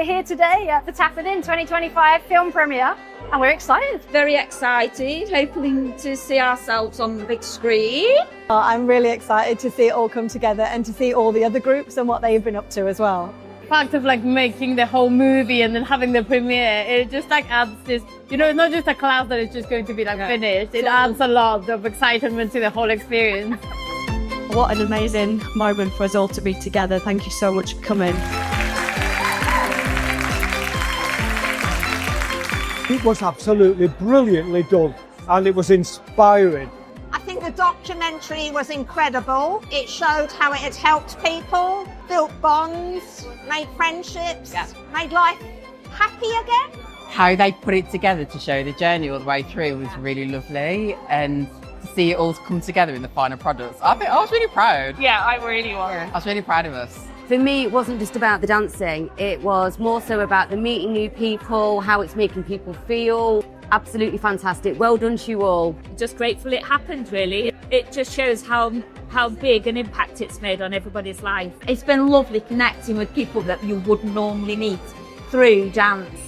here today at the Tappin 2025 film premiere, and we're excited. Very excited, hoping to see ourselves on the big screen. I'm really excited to see it all come together and to see all the other groups and what they've been up to as well. The fact of like making the whole movie and then having the premiere, it just like adds this, you know, it's not just a class that is just going to be like finished. It adds a lot of excitement to the whole experience. What an amazing moment for us all to be together. Thank you so much for coming. It was absolutely brilliantly done and it was inspiring. I think the documentary was incredible. It showed how it had helped people, built bonds, made friendships, made life happy again. How they put it together to show the journey all the way through was really lovely, and to see it all come together in the final products. I was really proud. Yeah, I really was. I was really proud of us. For me, it wasn't just about the dancing. It was more so about the meeting new people, how it's making people feel. Absolutely fantastic. Well done to you all. Just grateful it happened, really. It just shows how big an impact it's made on everybody's life. It's been lovely connecting with people that you wouldn't normally meet through dance.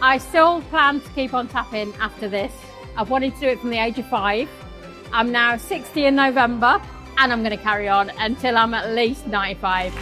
I still plan to keep on tapping after this. I've wanted to do it from the age of 5. I'm now 60 in November, and I'm going to carry on until I'm at least 95.